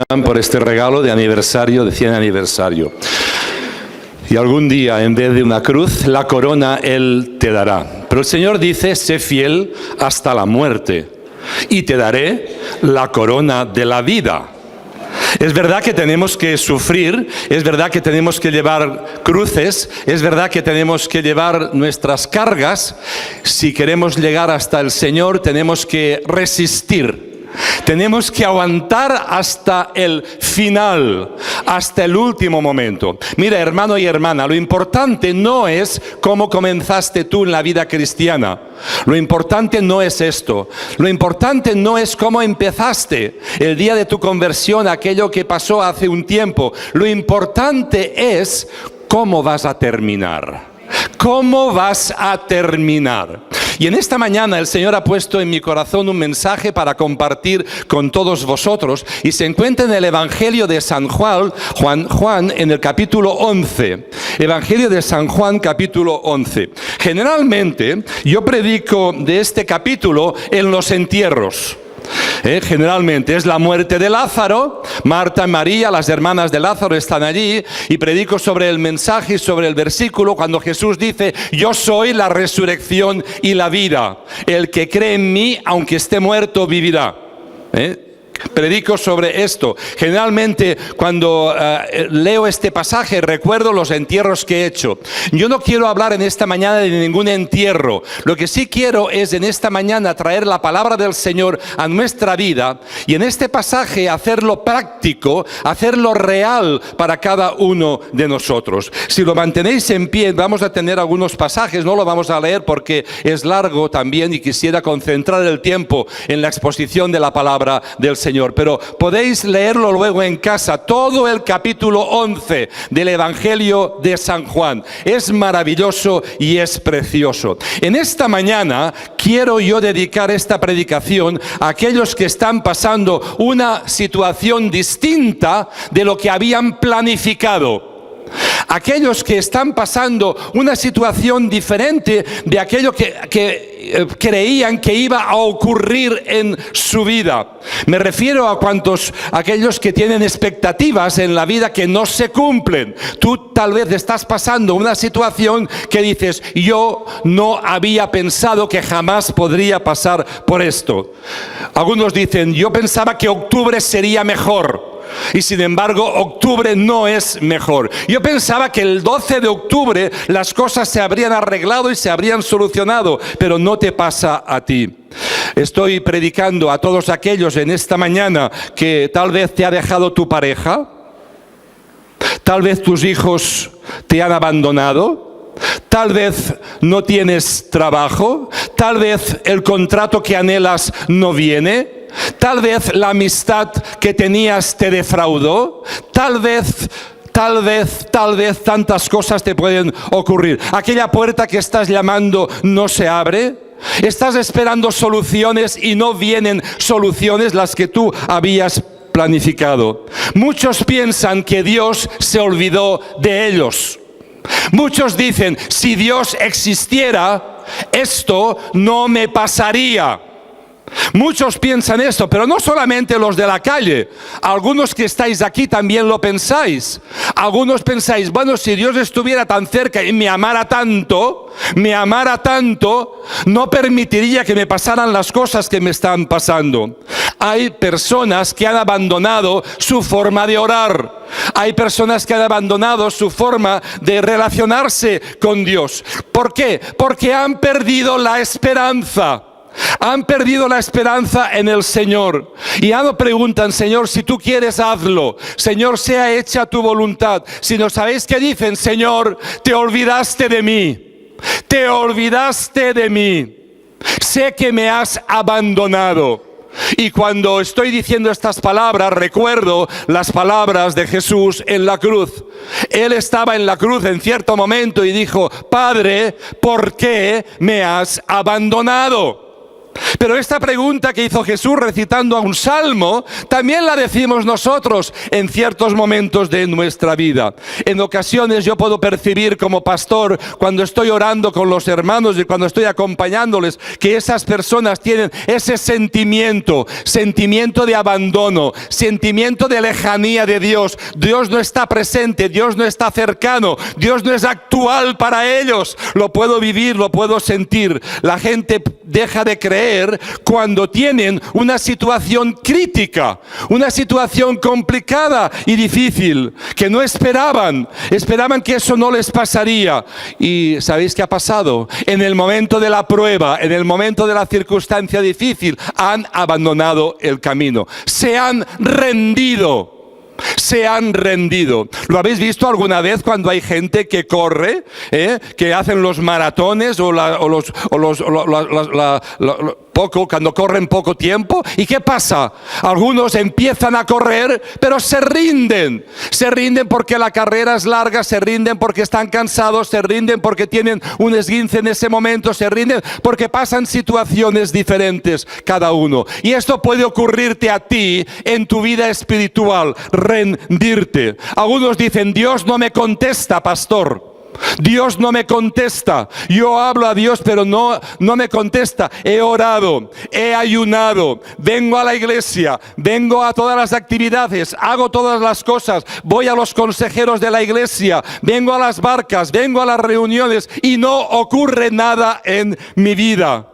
por este regalo de aniversario, de 100 aniversario. Y algún día, en vez de una cruz, la corona Él te dará. Pero el Señor dice, sé fiel hasta la muerte y te daré la corona de la vida. Es verdad que tenemos que sufrir, es verdad que tenemos que llevar cruces, es verdad que tenemos que llevar nuestras cargas. Si queremos llegar hasta el Señor, tenemos que resistir. Tenemos que aguantar hasta el final, hasta el último momento. Mira, hermano y hermana, lo importante no es cómo comenzaste tú en la vida cristiana. Lo importante no es esto. Lo importante no es cómo empezaste el día de tu conversión, aquello que pasó hace un tiempo. Lo importante es cómo vas a terminar. ¿Cómo vas a terminar? Y en esta mañana el Señor ha puesto en mi corazón un mensaje para compartir con todos vosotros, y se encuentra en el Evangelio de San Juan en el capítulo 11. Evangelio de San Juan, capítulo 11. Generalmente yo predico de este capítulo en los entierros. Generalmente es la muerte de Lázaro. Marta y María, las hermanas de Lázaro, están allí, y predico sobre el mensaje y sobre el versículo cuando Jesús dice: yo soy la resurrección y la vida, el que cree en mí aunque esté muerto vivirá. Predico sobre esto. Generalmente cuando leo este pasaje recuerdo los entierros que he hecho. Yo no quiero hablar en esta mañana de ningún entierro. Lo que sí quiero es en esta mañana traer la palabra del Señor a nuestra vida, y en este pasaje hacerlo práctico, hacerlo real para cada uno de nosotros. Si lo mantenéis en pie, vamos a tener algunos pasajes, no lo vamos a leer porque es largo también y quisiera concentrar el tiempo en la exposición de la palabra del Señor. Pero podéis leerlo luego en casa, todo el capítulo 11 del Evangelio de San Juan. Es maravilloso y es precioso. En esta mañana quiero yo dedicar esta predicación a aquellos que están pasando una situación distinta de lo que habían planificado. Aquellos que están pasando una situación diferente de aquello que creían que iba a ocurrir en su vida. Me refiero a aquellos que tienen expectativas en la vida que no se cumplen. Tú tal vez estás pasando una situación que dices: yo no había pensado que jamás podría pasar por esto. Algunos dicen: yo pensaba que octubre sería mejor. Y sin embargo, octubre no es mejor. Yo pensaba que el 12 de octubre las cosas se habrían arreglado y se habrían solucionado, pero no te pasa a ti. Estoy predicando a todos aquellos en esta mañana que tal vez te ha dejado tu pareja, tal vez tus hijos te han abandonado, tal vez no tienes trabajo, tal vez el contrato que anhelas no viene. Tal vez la amistad que tenías te defraudó. Tal vez tantas cosas te pueden ocurrir. Aquella puerta que estás llamando no se abre. Estás esperando soluciones y no vienen soluciones las que tú habías planificado. Muchos piensan que Dios se olvidó de ellos. Muchos dicen: si Dios existiera, esto no me pasaría. Muchos piensan esto, pero no solamente los de la calle. Algunos que estáis aquí también lo pensáis. Algunos pensáis: bueno, si Dios estuviera tan cerca y me amara tanto, no permitiría que me pasaran las cosas que me están pasando. Hay personas que han abandonado su forma de orar. Hay personas que han abandonado su forma de relacionarse con Dios. ¿Por qué? Porque han perdido la esperanza. Han perdido la esperanza en el Señor. Y ya no preguntan: Señor, si tú quieres, hazlo. Señor, sea hecha tu voluntad. Sino, ¿sabéis qué dicen? Señor, te olvidaste de mí. Te olvidaste de mí. Sé que me has abandonado. Y cuando estoy diciendo estas palabras, recuerdo las palabras de Jesús en la cruz. Él estaba en la cruz en cierto momento y dijo: Padre, ¿por qué me has abandonado? Pero esta pregunta que hizo Jesús recitando a un salmo, también la decimos nosotros en ciertos momentos de nuestra vida. En ocasiones yo puedo percibir como pastor, cuando estoy orando con los hermanos y cuando estoy acompañándoles, que esas personas tienen ese sentimiento de abandono, sentimiento de lejanía de Dios. Dios no está presente, Dios no está cercano, Dios no es actual para ellos. Lo puedo vivir, lo puedo sentir. La gente deja de creer cuando tienen una situación crítica, una situación complicada y difícil, que no esperaban que eso no les pasaría. Y ¿sabéis qué ha pasado? En el momento de la prueba, en el momento de la circunstancia difícil, han abandonado el camino, se han rendido. ¿Lo habéis visto alguna vez cuando hay gente que corre, que hacen los maratones cuando corren poco tiempo? ¿Y qué pasa? Algunos empiezan a correr, pero se rinden porque la carrera es larga, se rinden porque están cansados, se rinden porque tienen un esguince en ese momento, se rinden porque pasan situaciones diferentes cada uno. Y esto puede ocurrirte a ti en tu vida espiritual, rendirte. Algunos dicen: Dios no me contesta, pastor. Dios no me contesta. Yo hablo a Dios, pero no me contesta. He orado, he ayunado, vengo a la iglesia, vengo a todas las actividades, hago todas las cosas, voy a los consejeros de la iglesia, vengo a las barcas, vengo a las reuniones y no ocurre nada en mi vida.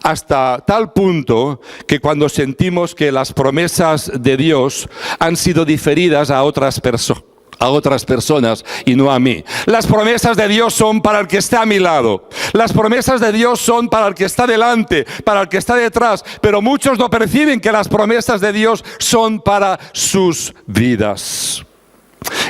Hasta tal punto que cuando sentimos que las promesas de Dios han sido diferidas a otras personas y no a mí. Las promesas de Dios son para el que está a mi lado. Las promesas de Dios son para el que está delante, para el que está detrás. Pero muchos no perciben que las promesas de Dios son para sus vidas.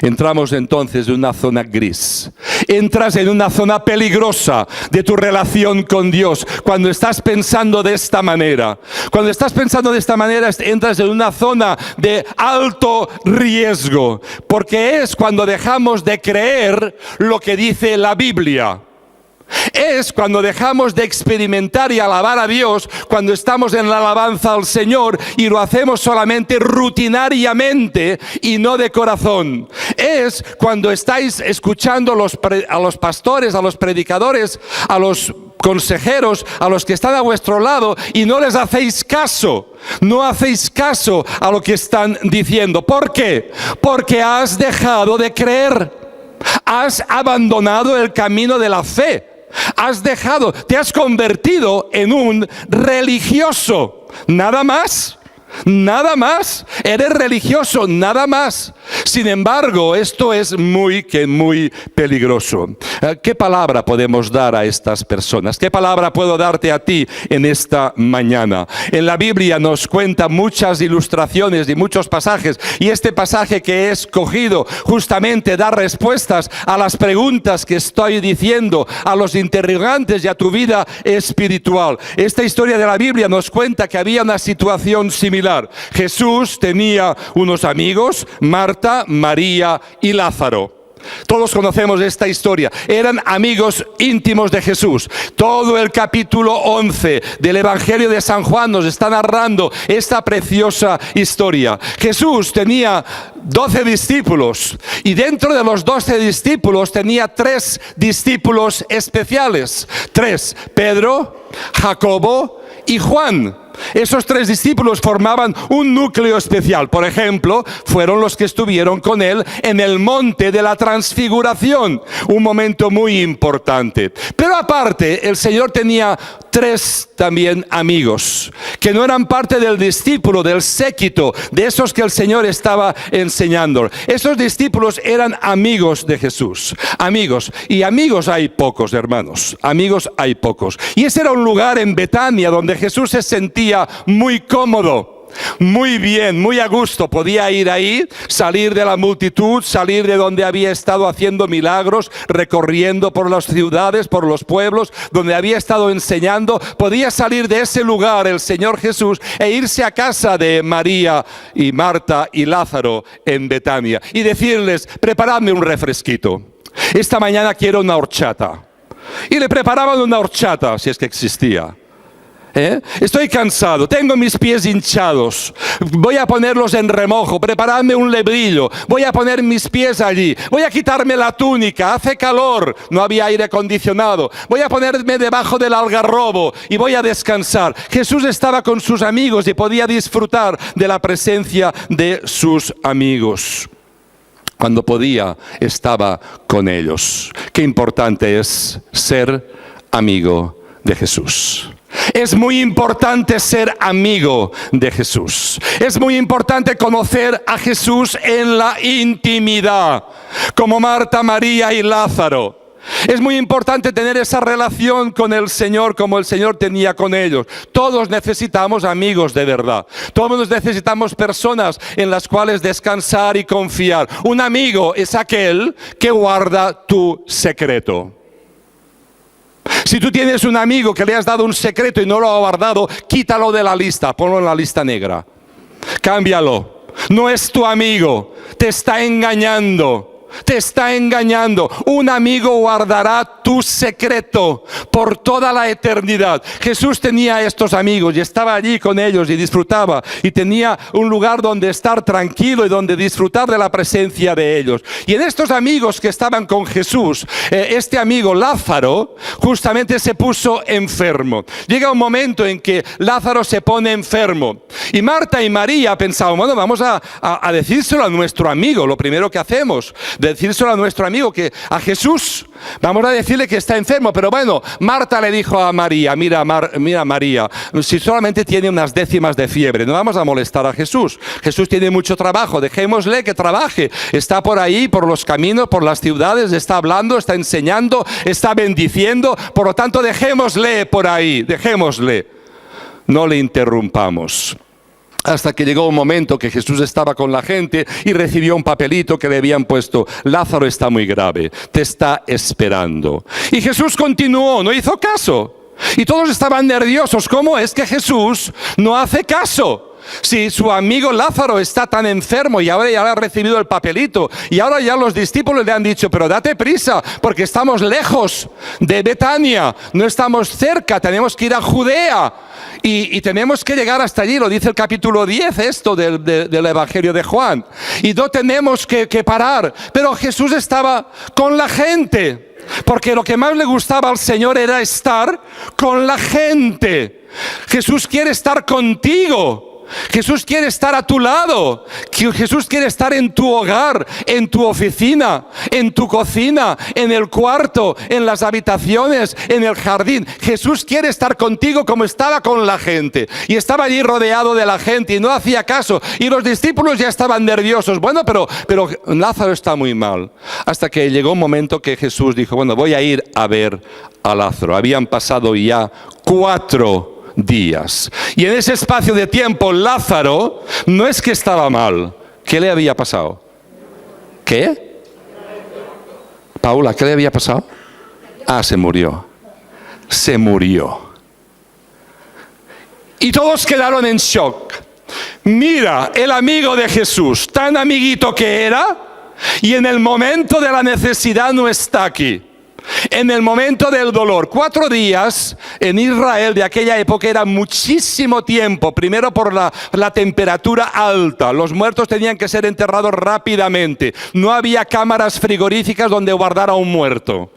Entramos entonces en una zona gris. Entras en una zona peligrosa de tu relación con Dios cuando estás pensando de esta manera. Cuando estás pensando de esta manera, entras en una zona de alto riesgo, porque es cuando dejamos de creer lo que dice la Biblia. Es cuando dejamos de experimentar y alabar a Dios, cuando estamos en la alabanza al Señor y lo hacemos solamente rutinariamente y no de corazón. Es cuando estáis escuchando a los pastores, a los predicadores, a los consejeros, a los que están a vuestro lado y no les hacéis caso. No hacéis caso a lo que están diciendo. ¿Por qué? Porque has dejado de creer. Has abandonado el camino de la fe. Te has convertido en un religioso, nada más. Eres religioso, nada más. Sin embargo, esto es muy peligroso. ¿Qué palabra podemos dar a estas personas? ¿Qué palabra puedo darte a ti en esta mañana? En la Biblia nos cuenta muchas ilustraciones y muchos pasajes, y este pasaje que he escogido justamente da respuestas a las preguntas que estoy diciendo, a los interrogantes y a tu vida espiritual. Esta historia de la Biblia nos cuenta que había una situación similar. Jesús tenía unos amigos, Marta, María y Lázaro. Todos conocemos esta historia. Eran amigos íntimos de Jesús. Todo el capítulo 11 del Evangelio de San Juan nos está narrando esta preciosa historia. Jesús tenía 12 discípulos y dentro de los 12 discípulos tenía 3 discípulos especiales. 3, Pedro, Jacobo y Juan. Esos 3 discípulos formaban un núcleo especial. Por ejemplo, fueron los que estuvieron con él en el monte de la transfiguración, un momento muy importante. Pero aparte, el Señor tenía 3 también amigos, que no eran parte del discípulo, del séquito, de esos que el Señor estaba enseñando. Esos discípulos eran amigos de Jesús. Amigos, y amigos hay pocos, hermanos. Amigos hay pocos. Y ese era un lugar en Betania donde Jesús se sentía muy cómodo, muy bien, muy a gusto. Podía ir ahí, salir de la multitud, salir de donde había estado haciendo milagros, recorriendo por las ciudades, por los pueblos, donde había estado enseñando. Podía salir de ese lugar el Señor Jesús e irse a casa de María y Marta y Lázaro en Betania y decirles: preparadme un refresquito. Esta mañana quiero una horchata. Y le preparaban una horchata, si es que existía. Estoy cansado, tengo mis pies hinchados, voy a ponerlos en remojo, preparadme un lebrillo, voy a poner mis pies allí, voy a quitarme la túnica, hace calor, no había aire acondicionado, voy a ponerme debajo del algarrobo y voy a descansar. Jesús estaba con sus amigos y podía disfrutar de la presencia de sus amigos. Cuando podía, estaba con ellos. Qué importante es ser amigo de Jesús. Es muy importante ser amigo de Jesús. Es muy importante conocer a Jesús en la intimidad, como Marta, María y Lázaro. Es muy importante tener esa relación con el Señor como el Señor tenía con ellos. Todos necesitamos amigos de verdad. Todos necesitamos personas en las cuales descansar y confiar. Un amigo es aquel que guarda tu secreto. Si tú tienes un amigo que le has dado un secreto y no lo ha guardado, quítalo de la lista, ponlo en la lista negra. Cámbialo. No es tu amigo, te está engañando. Te está engañando. Un amigo guardará tu secreto por toda la eternidad. Jesús tenía estos amigos y estaba allí con ellos y disfrutaba y tenía un lugar donde estar tranquilo y donde disfrutar de la presencia de ellos. Y en estos amigos que estaban con Jesús, este amigo Lázaro justamente se puso enfermo. Llega un momento en que Lázaro se pone enfermo y Marta y María pensaban, bueno, vamos a decírselo a nuestro amigo. Lo primero que hacemos, decírselo a nuestro amigo, que a Jesús, vamos a decirle que está enfermo. Pero bueno, Marta le dijo a María, mira María, si solamente tiene unas décimas de fiebre, no vamos a molestar a Jesús. Jesús tiene mucho trabajo, dejémosle que trabaje. Está por ahí, por los caminos, por las ciudades, está hablando, está enseñando, está bendiciendo. Por lo tanto, dejémosle por ahí, dejémosle. No le interrumpamos. Hasta que llegó un momento que Jesús estaba con la gente y recibió un papelito que le habían puesto: Lázaro está muy grave, te está esperando. Y Jesús continuó, no hizo caso. Y todos estaban nerviosos. ¿Cómo es que Jesús no hace caso? Si su amigo Lázaro está tan enfermo y ahora ya ha recibido el papelito y ahora ya los discípulos le han dicho, pero date prisa porque estamos lejos de Betania, no estamos cerca, tenemos que ir a Judea y tenemos que llegar hasta allí. Lo dice el capítulo 10 esto del Evangelio de Juan, y no tenemos que parar. Pero Jesús estaba con la gente, porque lo que más le gustaba al Señor era estar con la gente. Jesús quiere estar contigo. Jesús quiere estar a tu lado. Jesús quiere estar en tu hogar, en tu oficina, en tu cocina, en el cuarto, en las habitaciones, en el jardín. Jesús quiere estar contigo como estaba con la gente. Y estaba allí rodeado de la gente y no hacía caso. Y los discípulos ya estaban nerviosos. Bueno, pero Lázaro está muy mal. Hasta que llegó un momento que Jesús dijo, bueno, voy a ir a ver a Lázaro. Habían pasado ya 4 días. Y en ese espacio de tiempo, Lázaro no es que estaba mal. ¿Qué le había pasado? ¿Qué? Paula, ¿qué le había pasado? Se murió. Se murió. Y todos quedaron en shock. Mira, el amigo de Jesús, tan amiguito que era, y en el momento de la necesidad no está aquí. En el momento del dolor. 4 días en Israel de aquella época era muchísimo tiempo. Primero por la temperatura alta. Los muertos tenían que ser enterrados rápidamente. No había cámaras frigoríficas donde guardar a un muerto.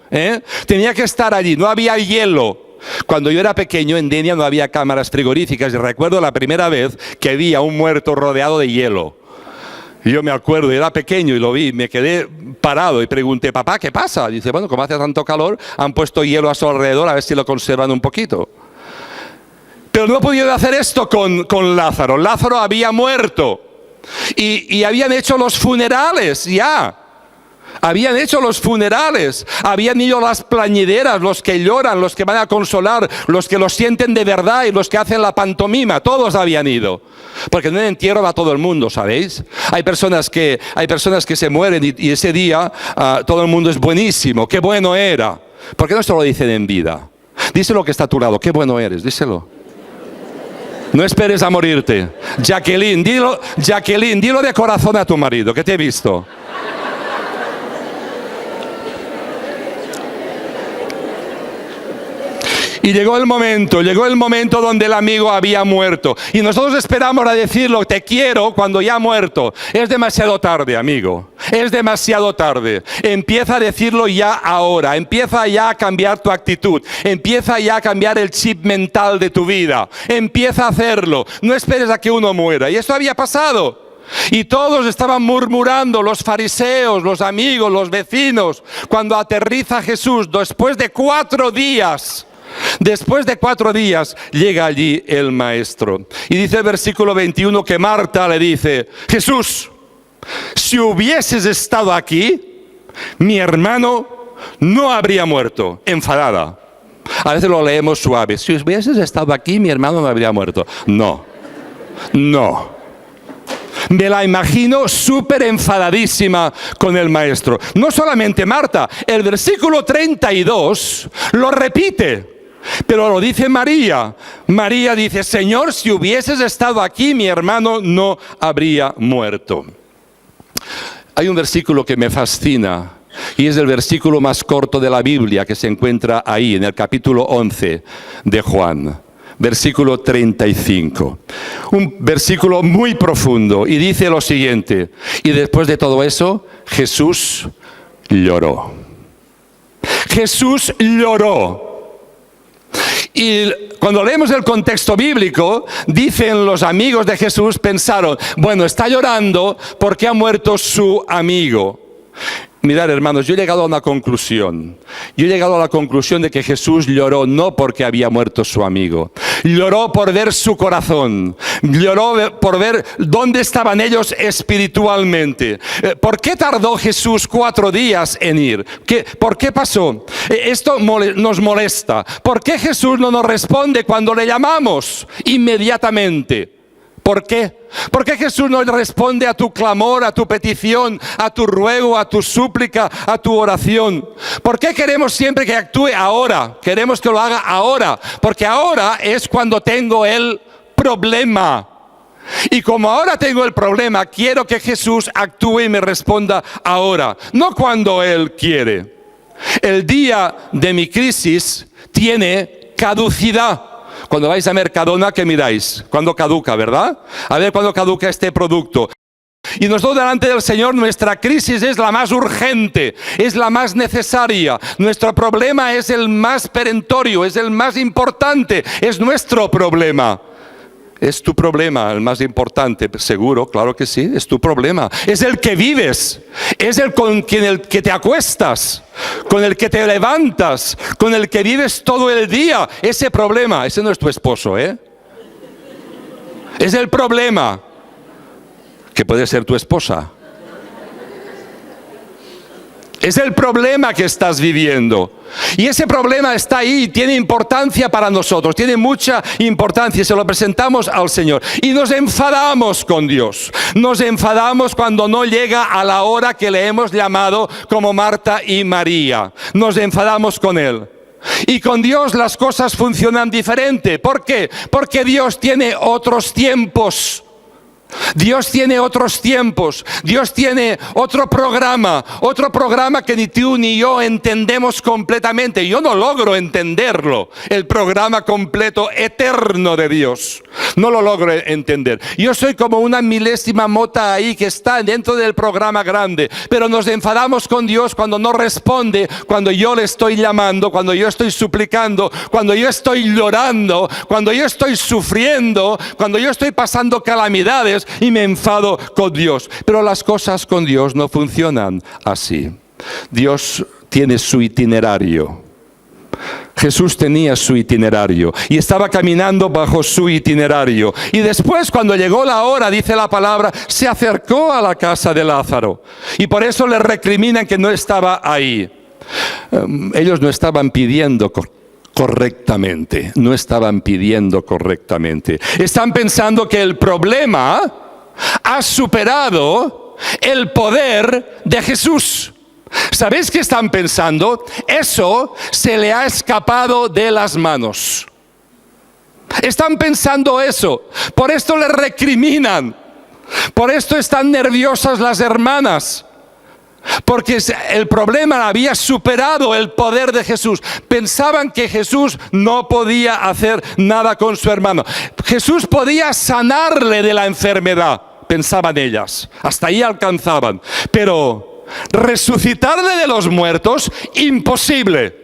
Tenía que estar allí. No había hielo. Cuando yo era pequeño en Denia no había cámaras frigoríficas. Y recuerdo la primera vez que vi a un muerto rodeado de hielo. Y yo me acuerdo, era pequeño y lo vi, me quedé parado y pregunté, papá, ¿qué pasa? Dice, bueno, como hace tanto calor, han puesto hielo a su alrededor a ver si lo conservan un poquito. Pero no he podido hacer esto con Lázaro. Lázaro había muerto y habían hecho los funerales ya. Habían hecho los funerales, habían ido las plañideras, los que lloran, los que van a consolar, los que lo sienten de verdad y los que hacen la pantomima, todos habían ido. Porque en el entierro va todo el mundo, ¿sabéis? Hay personas que se mueren y ese día todo el mundo es buenísimo, qué bueno era. ¿Por qué no se lo dicen en vida? Díselo que está a tu lado, qué bueno eres, díselo. No esperes a morirte. Jacqueline, dilo de corazón a tu marido, que te he visto. Y llegó el momento donde el amigo había muerto. Y nosotros esperamos a decirlo, te quiero, cuando ya ha muerto. Es demasiado tarde, amigo. Es demasiado tarde. Empieza a decirlo ya ahora. Empieza ya a cambiar tu actitud. Empieza ya a cambiar el chip mental de tu vida. Empieza a hacerlo. No esperes a que uno muera. Y esto había pasado. Y todos estaban murmurando, los fariseos, los amigos, los vecinos, cuando aterriza Jesús después de 4 días. Después de 4 días llega allí el maestro. Y dice el versículo 21 que Marta le dice, Jesús, si hubieses estado aquí, mi hermano no habría muerto. Enfadada. A veces lo leemos suave. Si hubieses estado aquí, mi hermano no habría muerto. No. Me la imagino súper enfadadísima con el maestro. No solamente Marta, el versículo 32 lo repite. Pero lo dice María. María dice, Señor, si hubieses estado aquí, mi hermano no habría muerto. Hay un versículo que me fascina y es el versículo más corto de la Biblia que se encuentra ahí, en el capítulo 11 de Juan. Versículo 35. Un versículo muy profundo y dice lo siguiente. Y después de todo eso, Jesús lloró. Jesús lloró. Y cuando leemos el contexto bíblico, dicen los amigos de Jesús, pensaron, bueno, está llorando porque ha muerto su amigo. Mirad, hermanos, yo he llegado a una conclusión. Yo he llegado a la conclusión de que Jesús lloró no porque había muerto su amigo. Lloró por ver su corazón. Lloró por ver dónde estaban ellos espiritualmente. ¿Por qué tardó Jesús 4 días en ir? ¿Por qué pasó? Esto nos molesta. ¿Por qué Jesús no nos responde cuando le llamamos inmediatamente? ¿Por qué? ¿Por qué Jesús no responde a tu clamor, a tu petición, a tu ruego, a tu súplica, a tu oración? ¿Por qué queremos siempre que actúe ahora? Queremos que lo haga ahora, porque ahora es cuando tengo el problema. Y como ahora tengo el problema, quiero que Jesús actúe y me responda ahora, no cuando Él quiere. El día de mi crisis tiene caducidad. Cuando vais a Mercadona, ¿qué miráis? ¿Cuándo caduca, verdad? A ver cuándo caduca este producto. Y nosotros delante del Señor, nuestra crisis es la más urgente, es la más necesaria. Nuestro problema es el más perentorio, es el más importante, es nuestro problema. Es tu problema el más importante, seguro, claro que sí, es tu problema. Es el que vives, es el con el que te acuestas, con el que te levantas, con el que vives todo el día. Ese problema, ese no es tu esposo, ¿eh? Es el problema, que puede ser tu esposa. Es el problema que estás viviendo. Y ese problema está ahí, tiene importancia para nosotros, tiene mucha importancia y se lo presentamos al Señor. Y nos enfadamos con Dios. Nos enfadamos cuando no llega a la hora que le hemos llamado, como Marta y María. Nos enfadamos con Él. Y con Dios las cosas funcionan diferente. ¿Por qué? Porque Dios tiene otros tiempos. Dios tiene otros tiempos, Dios tiene otro programa que ni tú ni yo entendemos completamente. Yo no logro entenderlo, el programa completo eterno de Dios. No lo logro entender. Yo soy como una milésima mota ahí que está dentro del programa grande, pero nos enfadamos con Dios cuando no responde, cuando yo le estoy llamando, cuando yo estoy suplicando, cuando yo estoy llorando, cuando yo estoy sufriendo, cuando yo estoy pasando calamidades. Y me enfado con Dios. Pero las cosas con Dios no funcionan así. Dios tiene su itinerario. Jesús tenía su itinerario y estaba caminando bajo su itinerario. Y después, cuando llegó la hora, dice la palabra, se acercó a la casa de Lázaro. Y por eso le recriminan que no estaba ahí. Ellos no estaban pidiendo correctamente, no estaban pidiendo correctamente. Están pensando que el problema ha superado el poder de Jesús. ¿Sabéis qué están pensando? Eso se le ha escapado de las manos. Están pensando eso. Por esto le recriminan. Por esto están nerviosas las hermanas. Porque el problema había superado el poder de Jesús. Pensaban que Jesús no podía hacer nada con su hermano. Jesús podía sanarle de la enfermedad, pensaban ellas. Hasta ahí alcanzaban. Pero resucitarle de los muertos, imposible.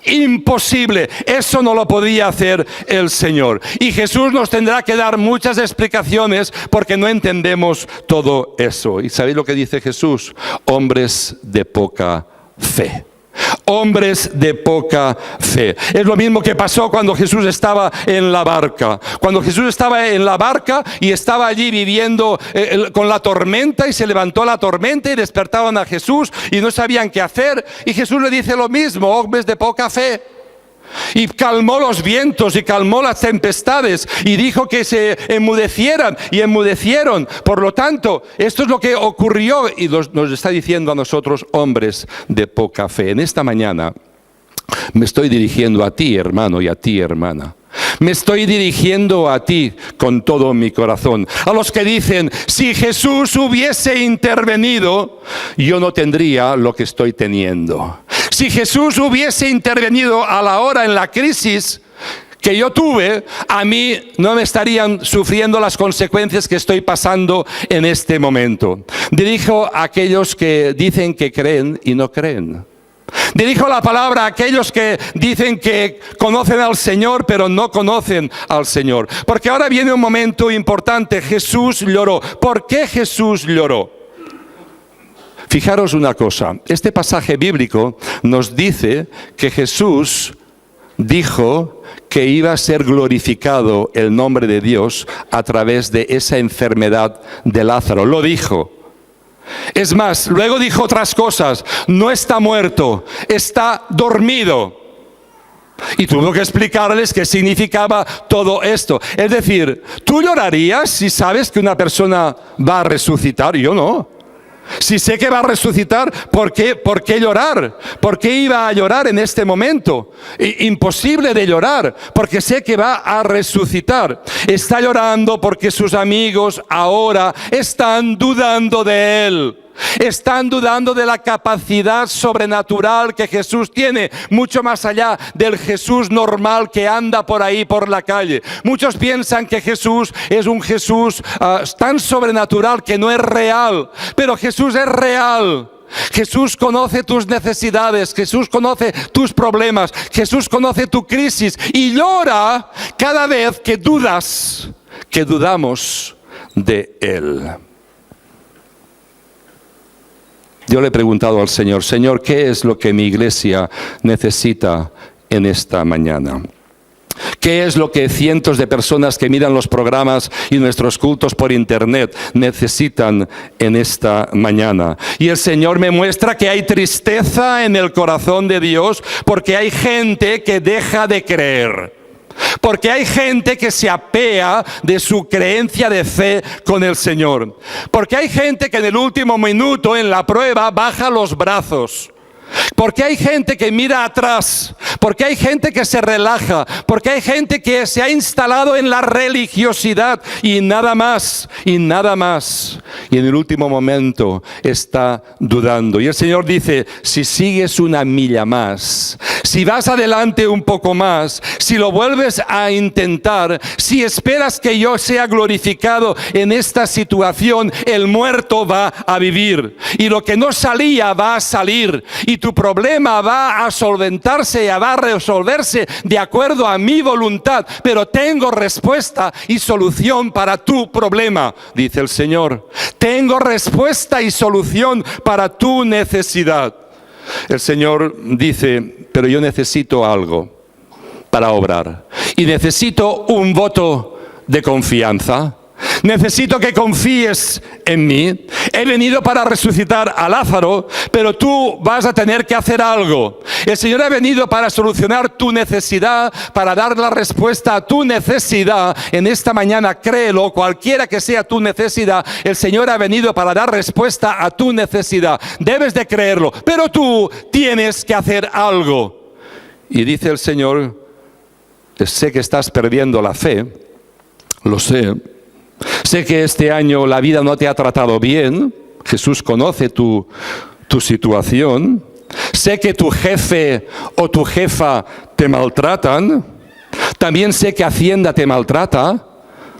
Imposible, eso no lo podía hacer el Señor. Y Jesús nos tendrá que dar muchas explicaciones porque no entendemos todo eso. ¿Y sabéis lo que dice Jesús? Hombres de poca fe. Hombres de poca fe. Es lo mismo que pasó cuando Jesús estaba en la barca. Cuando Jesús estaba en la barca y estaba allí viviendo con la tormenta, y se levantó la tormenta y despertaban a Jesús y no sabían qué hacer. Y Jesús le dice lo mismo, hombres de poca fe. Y calmó los vientos y calmó las tempestades y dijo que se enmudecieran y enmudecieron. Por lo tanto, esto es lo que ocurrió y nos está diciendo a nosotros, hombres de poca fe. En esta mañana me estoy dirigiendo a ti, hermano, y a ti, hermana. Me estoy dirigiendo a ti con todo mi corazón. A los que dicen, si Jesús hubiese intervenido, yo no tendría lo que estoy teniendo. Si Jesús hubiese intervenido a la hora en la crisis que yo tuve, a mí no me estarían sufriendo las consecuencias que estoy pasando en este momento. Dirijo a aquellos que dicen que creen y no creen. Dirijo la palabra a aquellos que dicen que conocen al Señor, pero no conocen al Señor. Porque ahora viene un momento importante. Jesús lloró. ¿Por qué Jesús lloró? Fijaros una cosa. Este pasaje bíblico nos dice que Jesús dijo que iba a ser glorificado el nombre de Dios a través de esa enfermedad de Lázaro. Lo dijo. Es más, luego dijo otras cosas. No está muerto, está dormido. Y tuvo que explicarles qué significaba todo esto. Es decir, ¿tú llorarías si sabes que una persona va a resucitar? Yo no. Si sé que va a resucitar, ¿por qué llorar? ¿Por qué iba a llorar en este momento? Imposible de llorar, porque sé que va a resucitar. Está llorando porque sus amigos ahora están dudando de él. Están dudando de la capacidad sobrenatural que Jesús tiene, mucho más allá del Jesús normal que anda por ahí por la calle. Muchos piensan que Jesús es un Jesús tan sobrenatural que no es real, pero Jesús es real. Jesús conoce tus necesidades, Jesús conoce tus problemas, Jesús conoce tu crisis y llora cada vez que dudamos de Él. Yo le he preguntado al Señor, Señor, ¿qué es lo que mi iglesia necesita en esta mañana? ¿Qué es lo que cientos de personas que miran los programas y nuestros cultos por internet necesitan en esta mañana? Y el Señor me muestra que hay tristeza en el corazón de Dios porque hay gente que deja de creer. Porque hay gente que se apea de su creencia de fe con el Señor. Porque hay gente que en el último minuto en la prueba baja los brazos. Porque hay gente que mira atrás, porque hay gente que se relaja, porque hay gente que se ha instalado en la religiosidad y nada más, y nada más. Y en el último momento está dudando. Y el Señor dice, si sigues una milla más, si vas adelante un poco más, si lo vuelves a intentar, si esperas que yo sea glorificado en esta situación, el muerto va a vivir. Y lo que no salía va a salir. Y tu problema va a solventarse y va a resolverse de acuerdo a mi voluntad, pero tengo respuesta y solución para tu problema, dice el Señor. Tengo respuesta y solución para tu necesidad. El Señor dice, pero yo necesito algo para obrar y necesito un voto de confianza. Necesito que confíes en mí. He venido para resucitar a Lázaro, pero tú vas a tener que hacer algo. El Señor ha venido para solucionar tu necesidad, para dar la respuesta a tu necesidad. En esta mañana, créelo, cualquiera que sea tu necesidad, el Señor ha venido para dar respuesta a tu necesidad. Debes de creerlo, pero tú tienes que hacer algo. Y dice el Señor, sé que estás perdiendo la fe, lo sé. Sé que este año la vida no te ha tratado bien. Jesús conoce tu tu situación. Sé que tu jefe o tu jefa te maltratan. También sé que Hacienda te maltrata.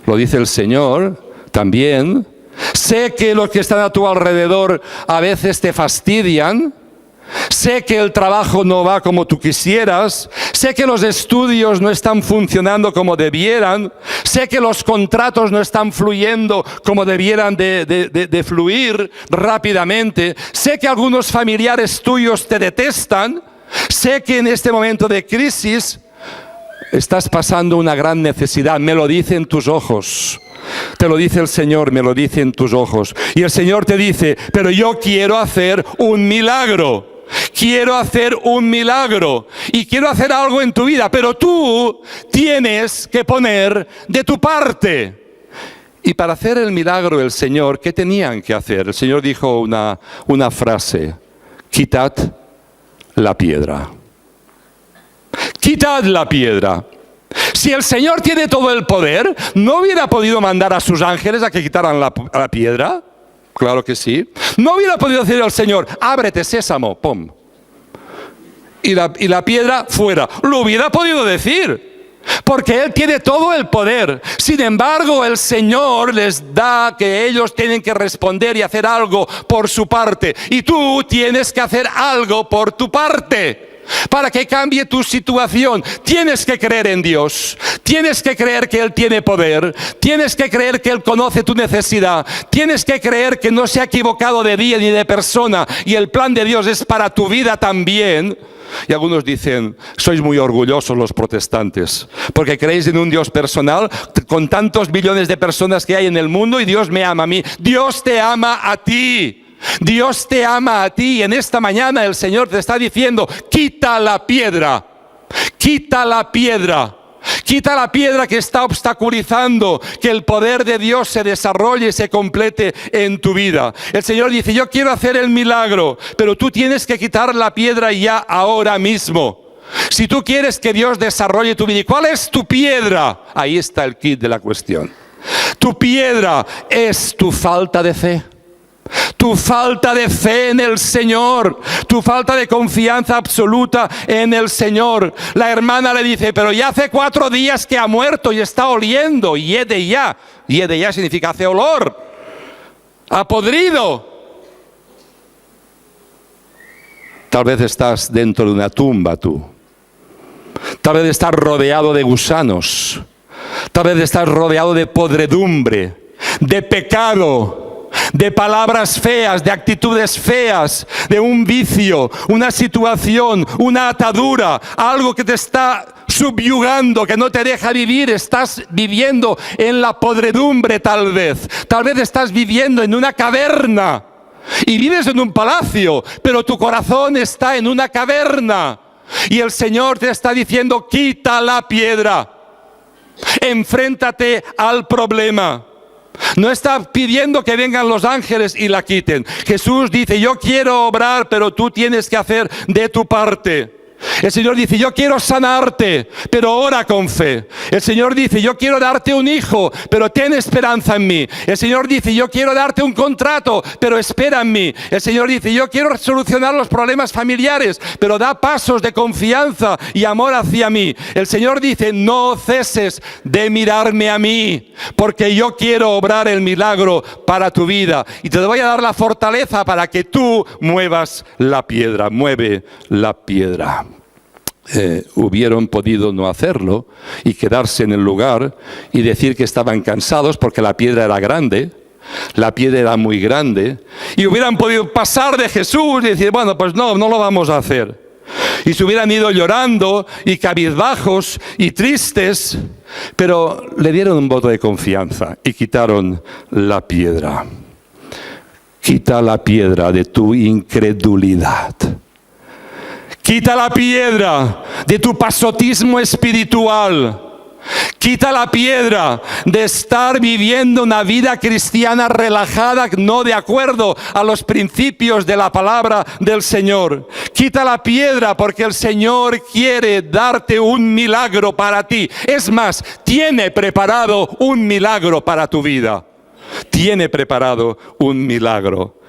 Lo dice el Señor también. Sé que los que están a tu alrededor a veces te fastidian. Sé que el trabajo no va como tú quisieras. Sé que los estudios no están funcionando como debieran. Sé que los contratos no están fluyendo como debieran de fluir rápidamente. Sé que algunos familiares tuyos te detestan. Sé que en este momento de crisis estás pasando una gran necesidad. Me lo dicen tus ojos. Te lo dice el Señor, me lo dice en tus ojos. Y el Señor te dice, pero yo quiero hacer un milagro. Quiero hacer un milagro y quiero hacer algo en tu vida, pero tú tienes que poner de tu parte. Y para hacer el milagro el Señor, ¿qué tenían que hacer? El Señor dijo una frase: quitad la piedra. Quitad la piedra. Si el Señor tiene todo el poder, ¿no hubiera podido mandar a sus ángeles a que quitaran la piedra? Claro que sí. No hubiera podido decir al Señor, ábrete sésamo, pum. Y la piedra fuera. Lo hubiera podido decir, porque Él tiene todo el poder. Sin embargo, el Señor les da que ellos tienen que responder y hacer algo por su parte. Y tú tienes que hacer algo por tu parte. Para que cambie tu situación, tienes que creer en Dios, tienes que creer que Él tiene poder, tienes que creer que Él conoce tu necesidad, tienes que creer que no se ha equivocado de día ni de persona y el plan de Dios es para tu vida también. Y algunos dicen, sois muy orgullosos los protestantes, porque creéis en un Dios personal con tantos millones de personas que hay en el mundo y Dios me ama a mí. Dios te ama a ti. Dios te ama a ti y en esta mañana el Señor te está diciendo, quita la piedra, quita la piedra. Quita la piedra que está obstaculizando que el poder de Dios se desarrolle y se complete en tu vida. El Señor dice, yo quiero hacer el milagro, pero tú tienes que quitar la piedra ya ahora mismo. Si tú quieres que Dios desarrolle tu vida, ¿y cuál es tu piedra? Ahí está el kit de la cuestión. Tu piedra es tu falta de fe. Tu falta de fe en el Señor, tu falta de confianza absoluta en el Señor. La hermana le dice, pero ya hace 4 días que ha muerto y está oliendo, hiede ya. Hiede ya significa hace olor, ha podrido. Tal vez estás dentro de una tumba tú. Tal vez estás rodeado de gusanos. Tal vez estás rodeado de podredumbre, de pecado, de palabras feas, de actitudes feas, de un vicio, una situación, una atadura, algo que te está subyugando, que no te deja vivir. Estás viviendo en la podredumbre tal vez estás viviendo en una caverna y vives en un palacio, pero tu corazón está en una caverna y el Señor te está diciendo, quita la piedra, enfréntate al problema. No está pidiendo que vengan los ángeles y la quiten. Jesús dice, yo quiero obrar, pero tú tienes que hacer de tu parte. El Señor dice, yo quiero sanarte, pero ora con fe. El Señor dice, yo quiero darte un hijo, pero ten esperanza en mí. El Señor dice, yo quiero darte un contrato, pero espera en mí. El Señor dice, yo quiero solucionar los problemas familiares, pero da pasos de confianza y amor hacia mí. El Señor dice, no ceses de mirarme a mí, porque yo quiero obrar el milagro para tu vida. Y te voy a dar la fortaleza para que tú muevas la piedra. Mueve la piedra. Hubieron podido no hacerlo y quedarse en el lugar y decir que estaban cansados porque la piedra era grande, la piedra era muy grande, y hubieran podido pasar de Jesús y decir, bueno, pues no lo vamos a hacer. Y se hubieran ido llorando y cabizbajos y tristes, pero le dieron un voto de confianza y quitaron la piedra. Quita la piedra de tu incredulidad. Quita la piedra de tu pasotismo espiritual. Quita la piedra de estar viviendo una vida cristiana relajada, no de acuerdo a los principios de la palabra del Señor. Quita la piedra porque el Señor quiere darte un milagro para ti. Es más, tiene preparado un milagro para tu vida. Tiene preparado un milagro.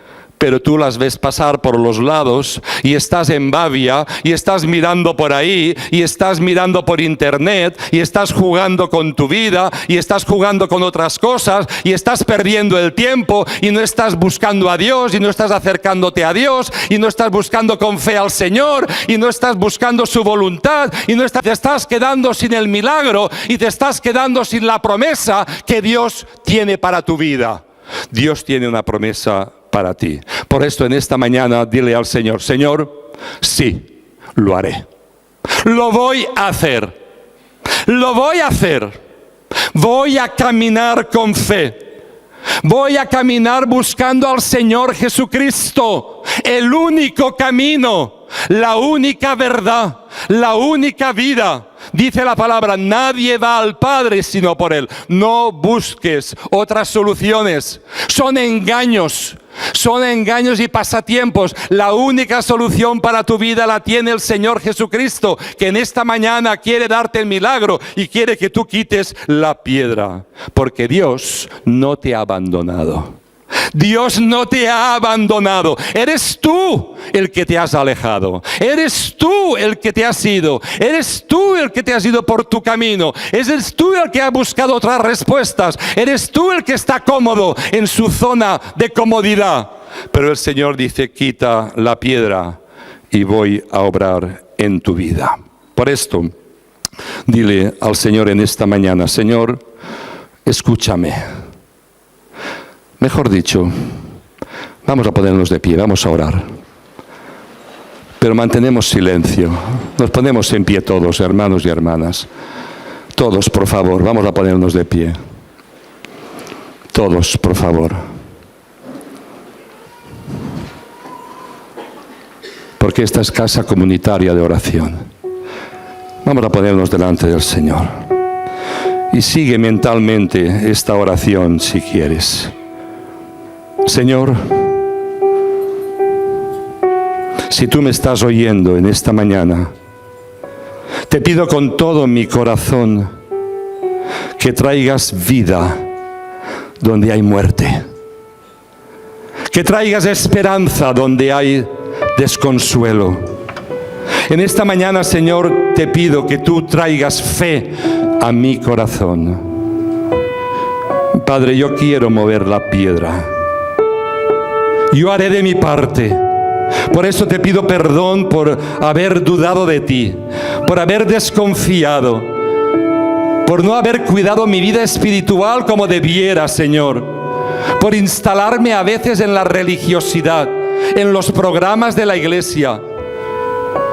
pero tú las ves pasar por los lados y estás en babia y estás mirando por ahí y estás mirando por internet y estás jugando con tu vida y estás jugando con otras cosas y estás perdiendo el tiempo y no estás buscando a Dios y no estás acercándote a Dios y no estás buscando con fe al Señor y no estás buscando su voluntad y no te estás quedando sin el milagro y te estás quedando sin la promesa que Dios tiene para tu vida. Dios tiene una promesa para ti. Por esto en esta mañana dile al Señor: Señor, sí, lo haré. Lo voy a hacer. Lo voy a hacer. Voy a caminar con fe. Voy a caminar buscando al Señor Jesucristo, el único camino, la única verdad, la única vida. Dice la palabra: nadie va al Padre sino por Él. No busques otras soluciones. Son engaños y pasatiempos. La única solución para tu vida la tiene el Señor Jesucristo, que en esta mañana quiere darte el milagro y quiere que tú quites la piedra. Porque Dios no te ha abandonado. Dios no te ha abandonado. Eres tú el que te has alejado. Eres tú el que te has ido. Eres tú el que te has ido por tu camino. Eres tú el que ha buscado otras respuestas. Eres tú el que está cómodo en su zona de comodidad. Pero el Señor dice: quita la piedra y voy a obrar en tu vida. Por esto, dile al Señor en esta mañana: Señor, escúchame. Mejor dicho, vamos a ponernos de pie, vamos a orar. Pero mantenemos silencio. Nos ponemos en pie todos, hermanos y hermanas. Todos, por favor, vamos a ponernos de pie. Todos, por favor. Porque esta es casa comunitaria de oración. Vamos a ponernos delante del Señor. Y sigue mentalmente esta oración si quieres. Señor, si tú me estás oyendo en esta mañana, te pido con todo mi corazón que traigas vida donde hay muerte, que traigas esperanza donde hay desconsuelo. En esta mañana, Señor, te pido que tú traigas fe a mi corazón. Padre, yo quiero mover la piedra. Yo haré de mi parte. Por eso te pido perdón por haber dudado de ti, por haber desconfiado, por no haber cuidado mi vida espiritual como debiera, Señor, por instalarme a veces en la religiosidad, en los programas de la iglesia,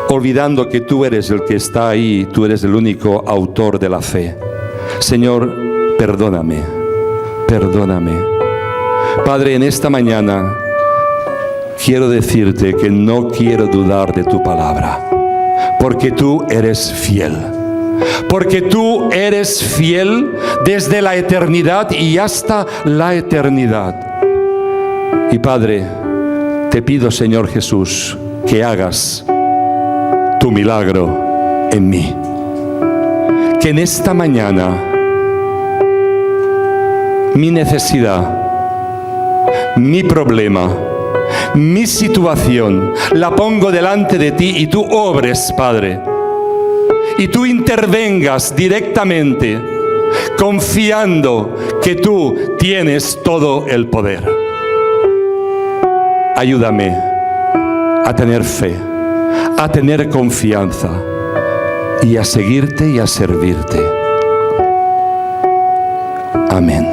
olvidando que tú eres el que está ahí, tú eres el único autor de la fe. Señor, perdóname, perdóname. Padre, en esta mañana quiero decirte que no quiero dudar de tu palabra, porque tú eres fiel. Porque tú eres fiel desde la eternidad y hasta la eternidad. Y Padre, te pido, Señor Jesús, que hagas tu milagro en mí. Que en esta mañana mi necesidad, mi problema, mi situación, la pongo delante de ti y tú obres, Padre. Y tú intervengas directamente, confiando que tú tienes todo el poder. Ayúdame a tener fe, a tener confianza y a seguirte y a servirte. Amén.